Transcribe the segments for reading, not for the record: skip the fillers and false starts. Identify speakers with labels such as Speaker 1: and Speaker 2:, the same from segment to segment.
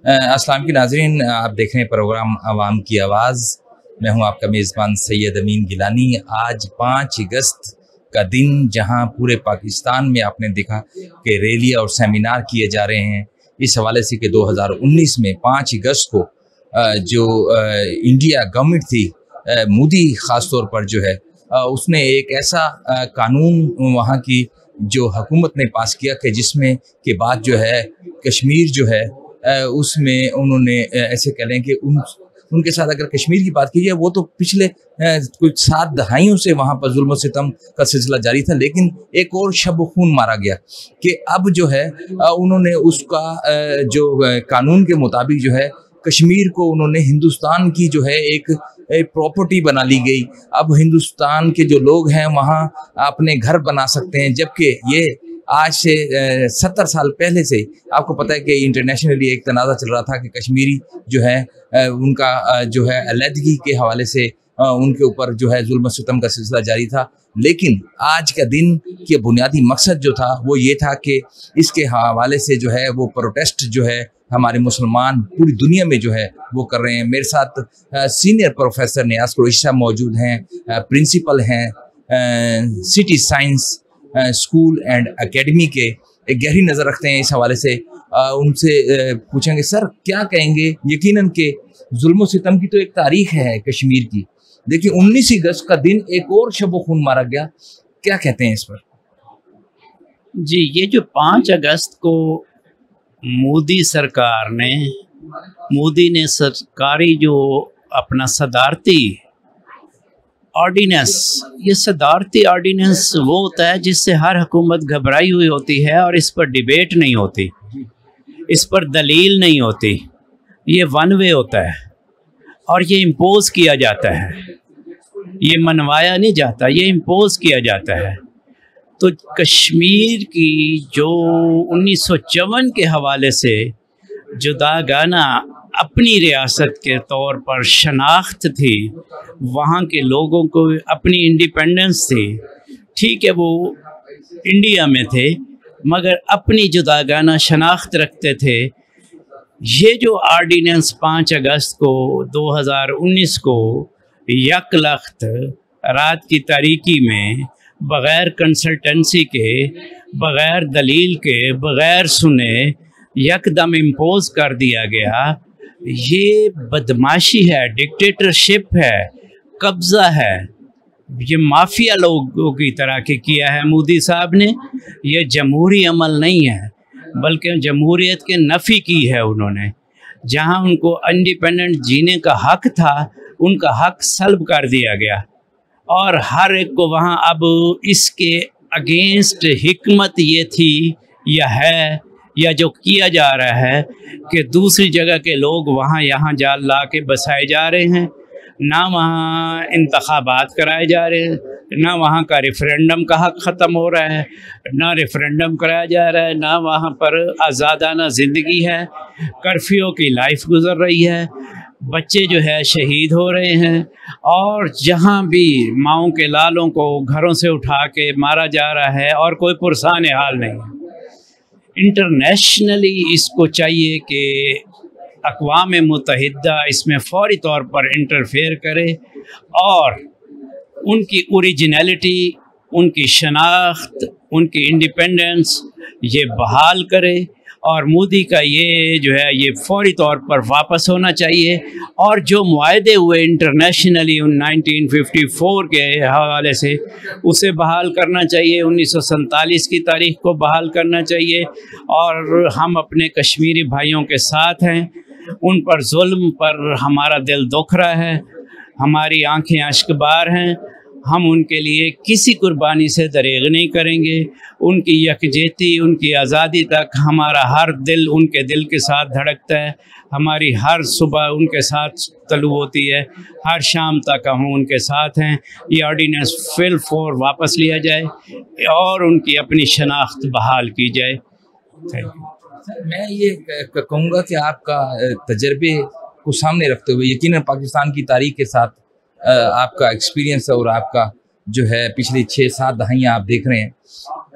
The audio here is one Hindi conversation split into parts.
Speaker 1: अस्सलाम की नाज़रीन, आप देख रहे हैं प्रोग्राम आवाम की आवाज़। मैं हूं आपका मेज़बान सैयद अमीन गिलानी। आज 5 अगस्त का दिन, जहां पूरे पाकिस्तान में आपने देखा कि रैली और सेमिनार किए जा रहे हैं इस हवाले से कि 2019 में 5 अगस्त को जो इंडिया गवर्नमेंट थी, मोदी ख़ास तौर पर जो है उसने एक ऐसा कानून वहाँ की जो हुकूमत ने पास किया कि जिसमें के बाद जो है कश्मीर जो है उसमें उन्होंने ऐसे कह लें कि उनके साथ अगर कश्मीर की बात की जाए, वो तो पिछले कुछ 7 दहाइयों से वहाँ पर जुल्म सितम का सिलसिला जारी था, लेकिन एक और शब खून मारा गया कि अब जो है उन्होंने उसका जो कानून के मुताबिक जो है कश्मीर को उन्होंने हिंदुस्तान की जो है एक प्रॉपर्टी बना ली गई। अब हिंदुस्तान के जो लोग हैं वहाँ अपने घर बना सकते हैं, जबकि ये आज से 70 साल पहले से आपको पता है कि इंटरनेशनली एक तनाज़ा चल रहा था कि कश्मीरी जो है उनका जो है अलहदगी के हवाले से उनके ऊपर जो है जुल्म सितम का सिलसिला जारी था। लेकिन आज का दिन के बुनियादी मकसद जो था वो ये था कि इसके हवाले से जो है वो प्रोटेस्ट जो है हमारे मुसलमान पूरी दुनिया में जो है वो कर रहे हैं। मेरे साथ सीनियर प्रोफेसर नियाज़ कुरैशी साहब मौजूद हैं, प्रिंसिपल हैं city science school and academy के, एक गहरी नज़र रखते हैं इस हवाले से। उनसे पूछेंगे, सर क्या कहेंगे? यकीनन के जुल्म सितम की तो एक तारीख है कश्मीर की, देखिए 19 अगस्त का दिन एक और शब खून मारा गया, क्या कहते हैं इस पर?
Speaker 2: जी, ये जो 5 अगस्त को मोदी सरकार ने सरकारी जो अपना सदारती ऑर्डिनेंस, ये सदारती ऑर्डिनेंस वो होता है जिससे हर हुकूमत घबराई हुई होती है और इस पर डिबेट नहीं होती, इस पर दलील नहीं होती, ये वन वे होता है और ये इम्पोज किया जाता है, ये मनवाया नहीं जाता, ये इम्पोज किया जाता है। तो कश्मीर की जो 1954 के हवाले से जुदागाना अपनी रियासत के तौर पर शनाख्त थी, वहाँ के लोगों को अपनी इंडिपेंडेंस थी, ठीक है वो इंडिया में थे मगर अपनी जुदागाना शनाख्त रखते थे। ये जो आर्डिनेंस 5 अगस्त को 2019 को यकलख्त रात की तारीकी में बग़ैर कंसल्टेंसी के, बग़ैर दलील के, बग़ैर सुने यकदम इम्पोज कर दिया गया, ये बदमाशी है, डिक्टेटरशिप है, कब्ज़ा है, ये माफिया लोगों की तरह के किया है मोदी साहब ने। ये जमहूरी अमल नहीं है बल्कि जमहूरियत के नफ़ी की है उन्होंने। जहां उनको इंडिपेंडेंट जीने का हक था, उनका हक सल्ब कर दिया गया और हर एक को वहां अब इसके अगेंस्ट हिकमत ये थी या है या जो किया जा रहा है कि दूसरी जगह के लोग वहाँ यहाँ जाल ला के बसाए जा रहे हैं, ना वहाँ इंतखाबात कराए जा रहे हैं, ना वहाँ का रेफरेंडम का हक ख़त्म हो रहा है, ना रेफरेंडम कराया जा रहा है, ना वहाँ पर आज़ादाना ज़िंदगी है, कर्फ्यू की लाइफ गुजर रही है, बच्चे जो है शहीद हो रहे हैं और जहाँ भी माओं के लालों को घरों से उठा के मारा जा रहा है और कोई पुरसान हाल नहीं। इंटरनेशनली इसको चाहिए कि अक़वाम मुत्तहिदा इसमें फ़ौरी तौर पर इंटरफेयर करे और उनकी ओरिजिनलिटी, उनकी शनाख्त, उनकी इंडिपेंडेंस ये बहाल करे और मोदी का ये जो है ये फ़ौरी तौर पर वापस होना चाहिए और जो मुआहदे हुए इंटरनेशनली 1954 के हवाले से उसे बहाल करना चाहिए, 1947 की तारीख को बहाल करना चाहिए। और हम अपने कश्मीरी भाइयों के साथ हैं, उन पर जुल्म पर हमारा दिल दुख रहा है, हमारी आँखें अश्कबार हैं, हम उनके लिए किसी कुर्बानी से दरेग नहीं करेंगे। उनकी यकजहती, उनकी आज़ादी तक हमारा हर दिल उनके दिल के साथ धड़कता है, हमारी हर सुबह उनके साथ तलू होती है, हर शाम तक हम उनके साथ हैं। ये ऑर्डिनेंस फिल फोर वापस लिया जाए और उनकी अपनी शनाख्त बहाल की जाए।
Speaker 1: मैं ये कहूँगा कि आपका तजर्बे को सामने रखते हुए, यकीनन पाकिस्तान की तारीख के साथ आपका एक्सपीरियंस और आपका जो है पिछली 6-7 दहाइयाँ आप देख रहे हैं,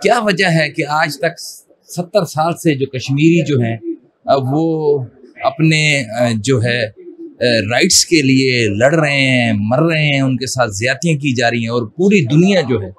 Speaker 1: क्या वजह है कि आज तक 70 साल से जो कश्मीरी जो हैं वो अपने जो है राइट्स के लिए लड़ रहे हैं, मर रहे हैं, उनके साथ ज्यादतियाँ की जा रही हैं, और पूरी दुनिया जो है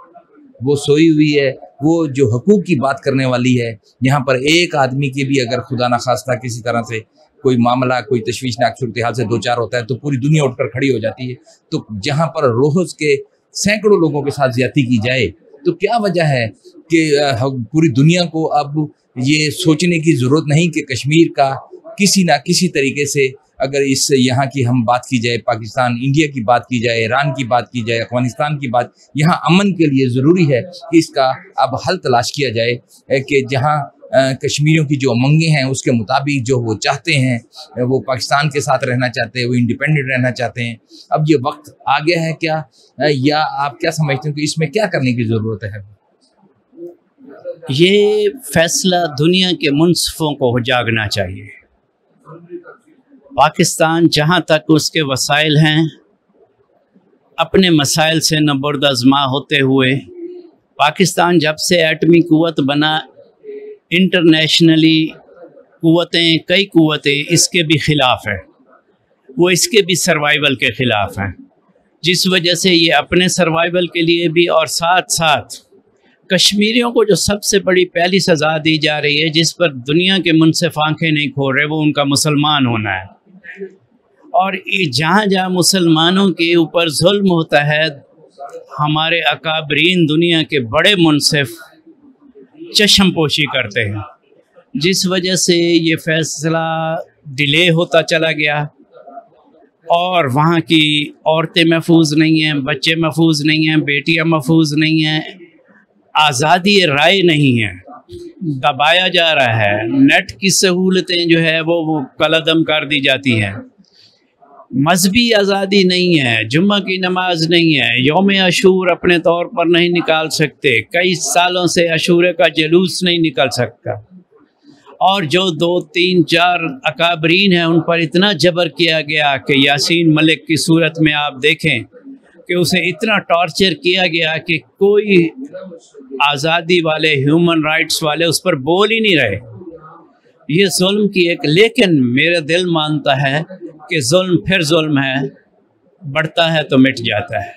Speaker 1: वो सोई हुई है। वो जो हकूक़ की बात करने वाली है, यहाँ पर एक आदमी की भी अगर खुदा न खास्ता किसी तरह से कोई मामला, कोई तशवीशनाक सूरत हाल से दो चार होता है तो पूरी दुनिया उठकर खड़ी हो जाती है। तो जहाँ पर रोज़ के सैकड़ों लोगों के साथ ज्यादती की जाए, तो क्या वजह है कि पूरी दुनिया को अब ये सोचने की ज़रूरत नहीं कि कश्मीर का किसी ना किसी तरीके से, अगर इस यहाँ की हम बात की जाए, पाकिस्तान इंडिया की बात की जाए, ईरान की बात की जाए, अफगानिस्तान की बात, यहाँ अमन के लिए ज़रूरी है कि इसका अब हल तलाश किया जाए कि जहाँ कश्मीरियों की जो उमंगें हैं उसके मुताबिक जो वो चाहते हैं, वो पाकिस्तान के साथ रहना चाहते हैं, वो इंडिपेंडेंट रहना चाहते हैं। अब ये वक्त आ गया है क्या, या आप क्या समझते हैं कि इसमें क्या करने की ज़रूरत है?
Speaker 2: ये फैसला दुनिया के मुनसिफों को जागना चाहिए। पाकिस्तान जहाँ तक उसके वसाइल हैं, अपने मसाइल से नबर्दआज़मा होते हुए, पाकिस्तान जब से एटमी कुव्वत बना, इंटरनेशनली कई कुव्वतें इसके भी ख़िलाफ़ है, वो इसके भी सर्वाइवल के ख़िलाफ़ हैं, जिस वजह से ये अपने सर्वाइवल के लिए भी और साथ साथ कश्मीरियों को जो सबसे बड़ी पहली सज़ा दी जा रही है, जिस पर दुनिया के मुनसिफ आंखें नहीं खोल रहे, वो उनका मुसलमान होना है। और जहाँ जहाँ मुसलमानों के ऊपर जुल्म होता है, हमारे अकाबरीन दुनिया के बड़े मुनसिफ चश्मपोशी करते हैं, जिस वजह से ये फ़ैसला डिले होता चला गया और वहाँ की औरतें महफूज नहीं हैं, बच्चे महफूज नहीं हैं, बेटियाँ महफूज नहीं हैं, आज़ादी राय नहीं है, दबाया जा रहा है। नेट की सहूलतें जो है वो कलअदम कर दी जाती हैं, मजहबी आज़ादी नहीं है, जुम्मा की नमाज नहीं है, यौम अशूर अपने तौर पर नहीं निकाल सकते, कई सालों से अशूरे का जुलूस नहीं निकल सकता, और जो 2, 3, 4 अकाबरीन हैं उन पर इतना जबर किया गया कि यासीन मलिक की सूरत में आप देखें कि उसे इतना टॉर्चर किया गया कि कोई आज़ादी वाले, ह्यूमन राइट्स वाले उस पर बोल ही नहीं रहे। ये जुल्म की एक, लेकिन मेरा दिल मानता है कि जुल्म फिर जुल्म है, बढ़ता है तो मिट जाता है।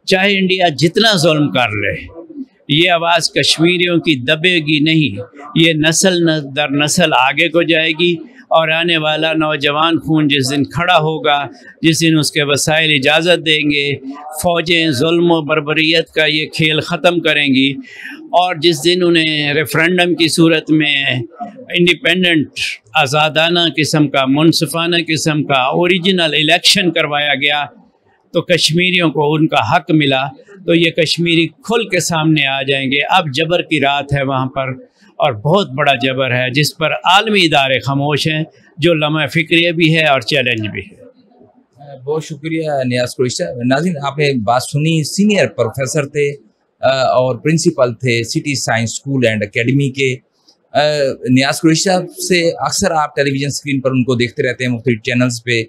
Speaker 2: चाहे इंडिया जितना जुल्म कर ले, ये आवाज़ कश्मीरियों की दबेगी नहीं, ये नस्ल दर नस्ल आगे को जाएगी, और आने वाला नौजवान खून जिस दिन खड़ा होगा, जिस दिन उसके वसाइल इजाज़त देंगे, फ़ौजें जुल्म व बर्बरियत का ये खेल ख़त्म करेंगी, और जिस दिन उन्हें रेफरेंडम की सूरत में इंडिपेंडेंट, आज़ादाना किस्म का, मुनसिफाना किस्म का ओरिजिनल इलेक्शन करवाया गया, तो कश्मीरियों को उनका हक़ मिला, तो ये कश्मीरी खुल के सामने आ जाएंगे। अब जबर की रात है वहाँ पर, और बहुत बड़ा जबर है जिस पर आलमी इदारे खामोश हैं, जो लम्हा फ़िक्रिया भी है और चैलेंज भी है।
Speaker 1: बहुत शुक्रिया नियाज़ कुरैशी। नाज़रीन, आपने बात सुनी, सीनियर प्रोफेसर थे और प्रिंसिपल थे city science school and academy के नियाज़ कुरैशी साहब से अक्सर आप टेलीविज़न स्क्रीन पर उनको देखते रहते हैं, मुख्तलिफ चैनल्स पे।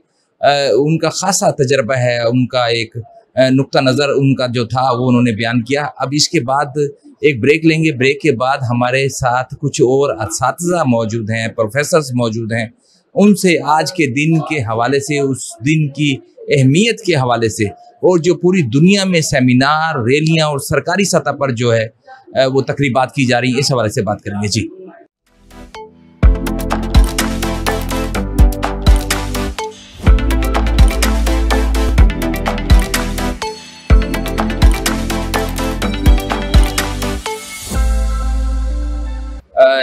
Speaker 1: उनका ख़ासा तजर्बा है, उनका एक नुक्ता नज़र उनका जो था वो उन्होंने बयान किया। अब इसके बाद एक ब्रेक लेंगे, ब्रेक के बाद हमारे साथ कुछ और असातिज़ा मौजूद हैं, प्रोफेसर्स मौजूद हैं, उनसे आज के दिन के हवाले से, उस दिन की अहमियत के हवाले से, और जो पूरी दुनिया में सेमिनार, रैलियाँ और सरकारी सतह पर जो है वो तकरीबात की जा रही है, इस हवाले से बात करेंगे। जी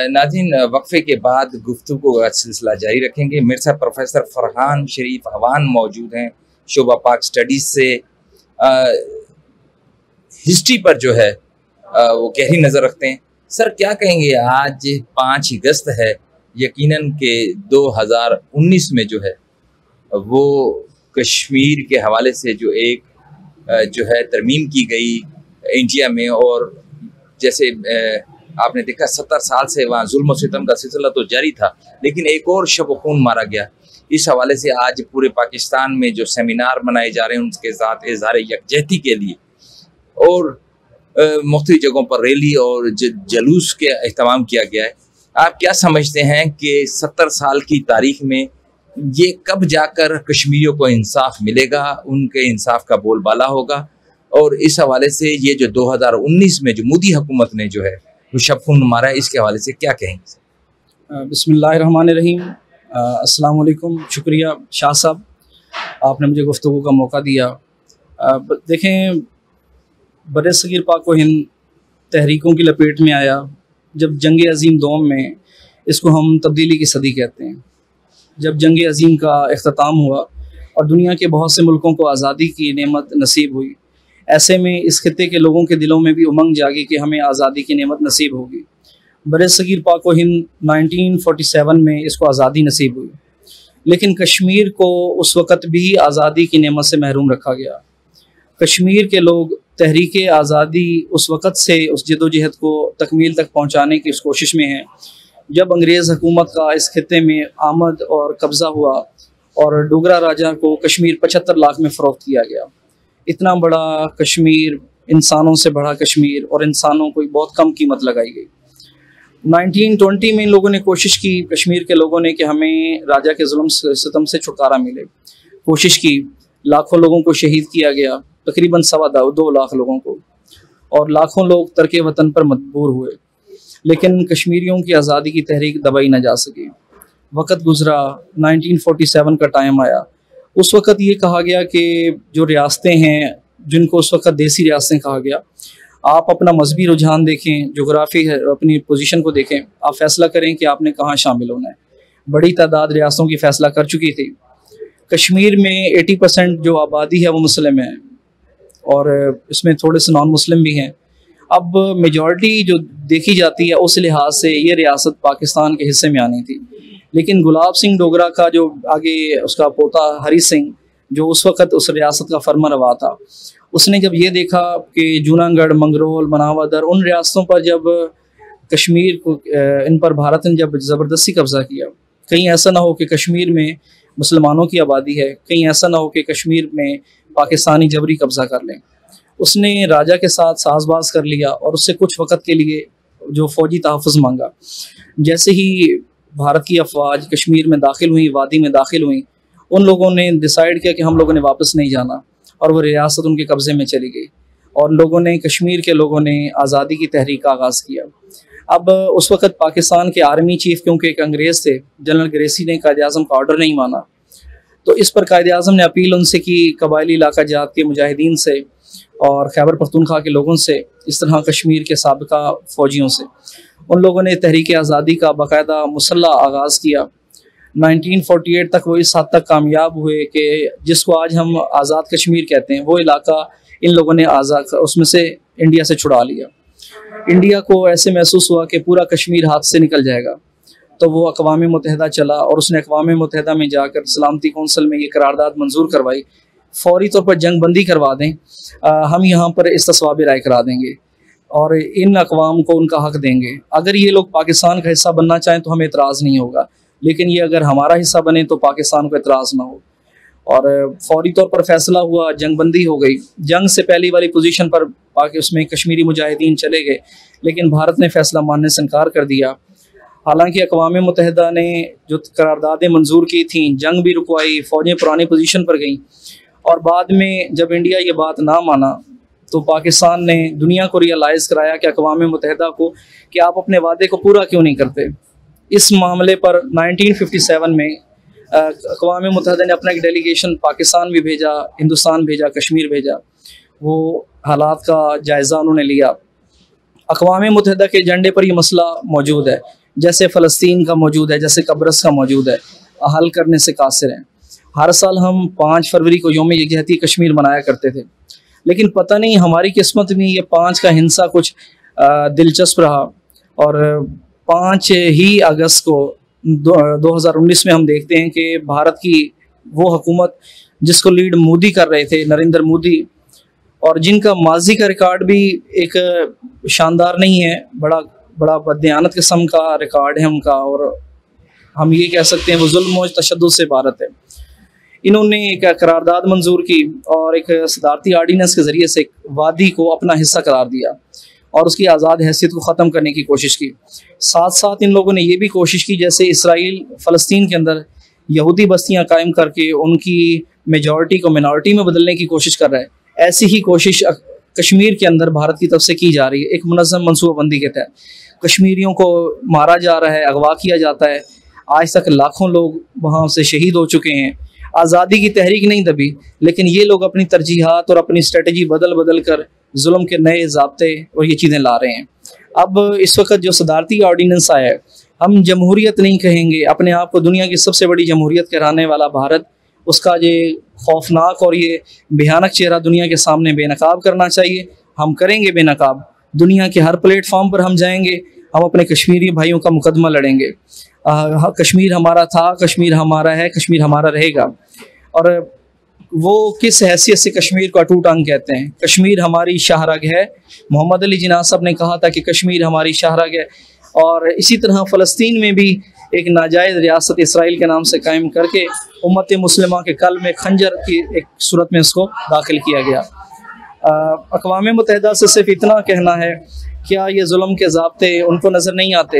Speaker 1: नाज़रीन, वक्फे के बाद गुफ्तगू का सिलसिला जारी रखेंगे। मेरे साथ प्रोफेसर फरहान शरीफ अवान मौजूद हैं, शोबा पाक स्टडीज़ से। हिस्ट्री पर जो है वो गहरी नज़र रखते हैं। सर, क्या कहेंगे, आज 5 अगस्त है, यकीनन के 2019 में जो है वो कश्मीर के हवाले से जो एक जो है तरमीम की गई इंडिया में, और जैसे आपने देखा 70 साल से वहाँ जुल्म और सितम का सिलसिला तो जारी था, लेकिन एक और शब खून मारा गया। इस हवाले से आज पूरे पाकिस्तान में जो सेमिनार मनाए जा रहे हैं उनके साथ इज़हार यकजहती के लिए, और मुख्तलिफ जगहों पर रैली और जलूस के एहतमाम किया गया है। आप क्या समझते हैं कि 70 साल की तारीख में ये कब जाकर कश्मीरियों को इंसाफ मिलेगा, उनके इंसाफ का बोलबाला होगा? और इस हवाले से ये जो 2019 में जो मोदी हुकूमत ने जो है वो शबखून मारा है, इसके हवाले से क्या कहेंगे?
Speaker 3: बिस्मिल्लाहिर्रहमानिर्रहीम। अस्सलाम वालेकुम। शुक्रिया शाह साहब, आपने मुझे गुफ्तगू का मौका दिया। देखें, बरसगीर पाक व हिंद तहरीकों की लपेट में आया जब जंग अज़ीम दोम में, इसको हम तब्दीली की सदी कहते हैं, जब जंग अज़ीम का इख्तिताम हुआ और दुनिया के बहुत से मुल्कों को आज़ादी की नेमत नसीब हुई, ऐसे में इस खित्ते के लोगों के दिलों में भी उमंग जागी कि हमें आज़ादी की नेमत नसीब होगी। बरसगीर पाक व हिंद 1947 में इसको आज़ादी नसीब हुई, लेकिन कश्मीर को उस वक़्त भी आज़ादी की नेमत से महरूम रखा गया। कश्मीर के लोग तहरीक आज़ादी उस वक़्त से उस जदोजहद को तकमील तक पहुँचाने की उस कोशिश में हैं जब अंग्रेज़ हुकूमत का इस खित्ते में आमद और कब्ज़ा हुआ और डोगरा राजा को कश्मीर 75 लाख में फ़रोख्त किया गया। इतना बड़ा कश्मीर, इंसानों से बड़ा कश्मीर, और इंसानों को बहुत कम कीमत लगाई गई। 1920 में इन लोगों ने कोशिश की, कश्मीर के लोगों ने, कि हमें राजा के जुल्म सितम से छुटकारा मिले। कोशिश की, लाखों लोगों को शहीद किया गया, तकरीबन 2.25 लाख लोगों को, और लाखों लोग तर्क वतन पर मजबूर हुए, लेकिन कश्मीरियों की आज़ादी की तहरीक दबाई न जा सकी। वक़्त गुज़रा, 1947 का टाइम आया। उस वक़्त ये कहा गया कि जो रियासतें हैं, जिनको उस वक़्त देसी रियासतें कहा गया, आप अपना मजहबी रुझान देखें, जोग्राफी है, अपनी पोजीशन को देखें, आप फैसला करें कि आपने कहाँ शामिल होना है। बड़ी तादाद रियासतों की फ़ैसला कर चुकी थी। कश्मीर में 80% जो आबादी है वो मुस्लिम है, और इसमें थोड़े से नॉन मुस्लिम भी हैं। अब मेजॉरिटी जो देखी जाती है उस लिहाज से ये रियासत पाकिस्तान के हिस्से में आनी थी, लेकिन गुलाब सिंह डोगरा का जो आगे उसका पोता हरी सिंह, जो उस वक़्त उस रियासत का फरमारवा था, उसने जब ये देखा कि जूनागढ़, मंगरोल, मनावादर, उन रियासतों पर जब कश्मीर को इन पर भारत ने जब ज़बरदस्ती कब्ज़ा किया, कहीं ऐसा ना हो कि कश्मीर में मुसलमानों की आबादी है, कहीं ऐसा ना हो कि कश्मीर में पाकिस्तानी जबरी कब्ज़ा कर लें, उसने राजा के साथ साजबाज कर लिया और उससे कुछ वक़्त के लिए जो फ़ौजी तहफ़्फ़ुज़ मांगा। जैसे ही भारत की अफवाज कश्मीर में दाखिल हुई, वादी में दाखिल हुई, उन लोगों ने डिसाइड किया कि हम लोगों ने वापस नहीं जाना, और वो रियासत उनके कब्ज़े में चली गई, और लोगों ने, कश्मीर के लोगों ने आज़ादी की तहरीक का आगाज़ किया। अब उस वक़्त पाकिस्तान के आर्मी चीफ, क्योंकि एक अंग्रेज़ थे, जनरल ग्रेसी ने कायद-ए-आज़म का ऑर्डर नहीं माना, तो इस पर कायद-ए-आज़म ने अपील उनसे की, कबायली इलाका जात के मुजाहिदीन से और खैबर पख्तूनख्वा के लोगों से, इस तरह कश्मीर के साबिका फ़ौजियों से। उन लोगों ने तहरीक आज़ादी का बाकायदा मुसल्लह आगाज़ किया। 1948 तक वो इस हद तक कामयाब हुए कि जिसको आज हम आज़ाद कश्मीर कहते हैं, वो इलाका इन लोगों ने आज़ाद उसमें से इंडिया से छुड़ा लिया। इंडिया को ऐसे महसूस हुआ कि पूरा कश्मीर हाथ से निकल जाएगा, तो वो अक़वाम मुत्तहिदा चला और उसने अक़वाम मुत्तहिदा में जाकर सलामती कौंसिल में ये करारदाद मंजूर करवाई, फौरी तौर पर जंग बंदी करवा दें, हम यहाँ पर इस्तिस्वाब राय करा देंगे और इन अक़वाम को उनका हक़ देंगे। अगर ये लोग पाकिस्तान का हिस्सा बनना चाहें तो हमें एतराज़ नहीं होगा, लेकिन ये अगर हमारा हिस्सा बने तो पाकिस्तान को एतराज़ ना हो। और फौरी तौर पर फैसला हुआ, जंग बंदी हो गई। जंग से पहली वाली पोजीशन पर उसमें कश्मीरी मुजाहिदीन चले गए, लेकिन भारत ने फैसला मानने से इनकार कर दिया। हालांकि अक़वाम मुत्तहिदा ने जो करारदादें मंजूर की थीं, जंग भी रुकवाई, फ़ौजें पुरानी पोजीशन पर गईं, और बाद में जब इंडिया ये बात ना माना तो पाकिस्तान ने दुनिया को रियलाइज़ कराया कि अक़वाम मुत्तहिदा को कि आप अपने वादे को पूरा क्यों नहीं करते। इस मामले पर 1957 में अक़वाम मुत्तहिदा ने अपना एक डेलीगेशन पाकिस्तान भी भेजा, हिंदुस्तान भेजा, कश्मीर भेजा। वो हालात का जायज़ा उन्होंने लिया। अक़वाम मुत्तहिदा के एजेंडे पर ये मसला मौजूद है, जैसे फ़लस्तीन का मौजूद है, जैसे कब्रस का मौजूद है, हल करने से कासिर हैं। हर साल हम 5 फरवरी को यौम यकजहती कश्मीर मनाया करते थे, लेकिन पता नहीं हमारी किस्मत में ये 5 का हिंसा कुछ दिलचस्प रहा, और 5 ही अगस्त को 2019 में हम देखते हैं कि भारत की वो हुकूमत जिसको लीड मोदी कर रहे थे, नरेंद्र मोदी, और जिनका माजी का रिकॉर्ड भी एक शानदार नहीं है, बड़ा बददियानत किस्म का रिकॉर्ड है उनका, और हम ये कह सकते हैं वो जुल्म और तशद्दुद से भारत है। इन्होंने एक करारदाद मंजूर की और एक सदारती आर्डीनेंस के ज़रिए से वादी को अपना हिस्सा करार दिया, और उसकी आज़ाद हैसियत को ख़त्म करने की कोशिश की। साथ साथ इन लोगों ने ये भी कोशिश की, जैसे इसराइल फ़लस्तीन के अंदर यहूदी बस्तियाँ कायम करके उनकी मेजॉरिटी को मिनॉरिटी में बदलने की कोशिश कर रहा है, ऐसी ही कोशिश कश्मीर के अंदर भारत की तरफ से की जा रही है। एक मुनज़्ज़म मनसूबाबंदी के तहत कश्मीरियों को मारा जा रहा है, अगवा किया जाता है। आज तक लाखों लोग वहाँ से शहीद हो चुके हैं। आज़ादी की तहरीक नहीं दबी, लेकिन ये लोग अपनी तरजीहात और अपनी स्ट्रेटजी बदल बदल कर जुल्म के नए ज़ाब्ते और ये चीज़ें ला रहे हैं। अब इस वक्त जो सदारती ऑर्डीनेंस आया है, हम जमहूरियत नहीं कहेंगे, अपने आप को दुनिया की सबसे बड़ी जमहूरियत कहलाने वाला भारत, उसका ये खौफनाक और ये भयानक चेहरा दुनिया के सामने बेनकाब करना चाहिए। हम करेंगे बेनकाब, दुनिया के हर प्लेटफॉर्म पर हम जाएंगे, हम अपने कश्मीरी भाइयों का मुकदमा लड़ेंगे। कश्मीर हमारा था, कश्मीर हमारा है, कश्मीर हमारा रहेगा। और वो किस हैसियत से कश्मीर को अटूट अंग कहते हैं? कश्मीर हमारी शाहरग है। मोहम्मद अली जिन्ना साहब ने कहा था कि कश्मीर हमारी शाहरग है। और इसी तरह फ़लस्तीन में भी एक नाजायज़ रियासत इसराइल के नाम से कायम करके उम्मत मुस्लिमा के कल में खंजर की एक सूरत में इसको दाखिल किया गया। अक़वाम मुत्तहिदा से सिर्फ इतना कहना है, क्या ये जुल्म के ज़ाब्ते उनको नज़र नहीं आते?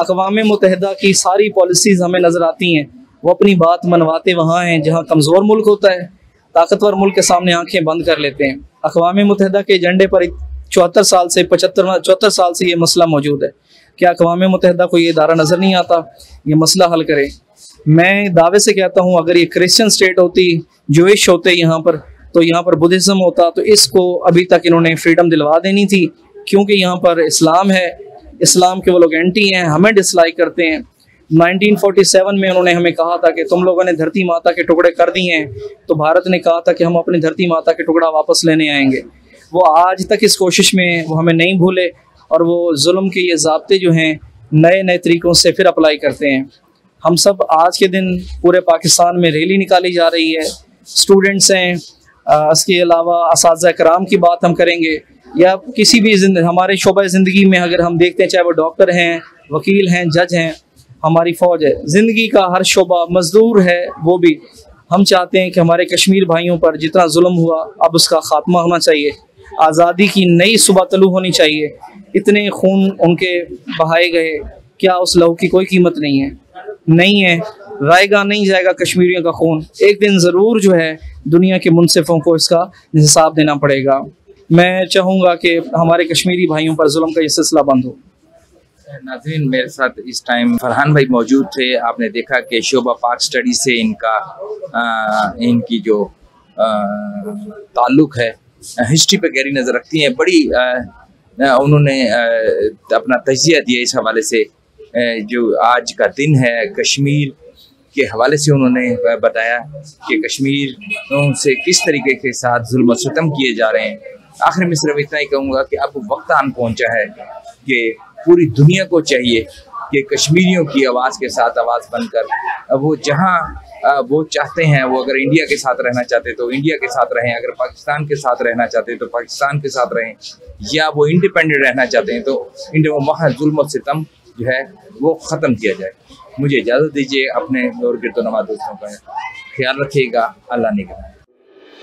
Speaker 3: अक़वाम मुत्तहिदा की सारी पॉलिसीज़ हमें नज़र आती हैं, वो अपनी बात मनवाते वहाँ हैं जहाँ कमज़ोर मुल्क होता है, ताकतवर मुल्क के सामने आंखें बंद कर लेते हैं। अक़वाम मुत्तहिदा के एजेंडे पर 74 साल से ये मसला मौजूद है। क्या अक़वाम मुत्तहिदा को ये इदारा नज़र नहीं आता ये मसला हल करे? मैं दावे से कहता हूँ, अगर ये क्रिश्चियन स्टेट होती, जूइश होते यहाँ पर, तो यहाँ पर बुद्धिज़्म होता, तो इसको अभी तक इन्होंने फ्रीडम दिलवा देनी थी। क्योंकि यहाँ पर इस्लाम है, इस्लाम के वो लोग एंटी हैं, हमें डिसलाइक करते हैं। 1947 में उन्होंने हमें कहा था कि तुम लोगों ने धरती माता के टुकड़े कर दिए हैं, तो भारत ने कहा था कि हम अपनी धरती माता के टुकड़ा वापस लेने आएंगे। वो आज तक इस कोशिश में वो हमें नहीं भूले और वो जुल्म के ये ज़ाब्ते जो हैं नए नए तरीक़ों से फिर अप्लाई करते हैं। हम सब आज के दिन पूरे पाकिस्तान में रैली निकाली जा रही है, स्टूडेंट्स हैं, इसके अलावा असातिज़ा कराम की बात हम करेंगे, या किसी भी हमारे शोबा ज़िंदगी में अगर हम देखते हैं, चाहे वो डॉक्टर हैं, वकील हैं, जज हैं, हमारी फ़ौज है, ज़िंदगी का हर शोबा, मज़दूर है, वो भी हम चाहते हैं कि हमारे कश्मीर भाइयों पर जितना जुल्म हुआ अब उसका ख़ात्मा होना चाहिए, आज़ादी की नई सुबह तलू होनी चाहिए। इतने खून उनके बहाए गए, क्या उस लहू की कोई कीमत नहीं है। रायगा नहीं जाएगा कश्मीरियों का खून, एक दिन ज़रूर जो है दुनिया के मुनसिफ़ों को इसका हिसाब देना पड़ेगा। मैं चाहूँगा कि हमारे कश्मीरी भाइयों पर जुल्म का ये सिलसिला बंद हो।
Speaker 1: नाज़रीन, मेरे साथ इस टाइम फरहान भाई मौजूद थे। आपने देखा कि शोबा पाक स्टडी से इनकी जो ताल्लुक़ है हिस्ट्री पे गहरी नज़र रखती हैं। बड़ी उन्होंने अपना तजिया दिया इस हवाले से। जो आज का दिन है कश्मीर के हवाले से उन्होंने बताया कि कश्मीर से किस तरीके के साथ जुल्म सितम किए जा रहे हैं। आखिर में सिर्फ इतना ही कहूँगा कि अब वक्त आन पहुँचा है कि पूरी दुनिया को चाहिए कि कश्मीरियों की आवाज़ के साथ आवाज़ बनकर वो जहाँ वो चाहते हैं, वो अगर इंडिया के साथ रहना चाहते तो इंडिया के साथ रहें, अगर पाकिस्तान के साथ रहना चाहते तो पाकिस्तान के साथ रहें, या वो इंडिपेंडेंट रहना चाहते हैं तो वहाँ जुल्म सितम जो है वो ख़त्म किया जाए। मुझे इजाज़त दीजिए, अपने और गिरदोनवा दोस्तों का ख्याल रखिएगा। अल्लाह निगहबान।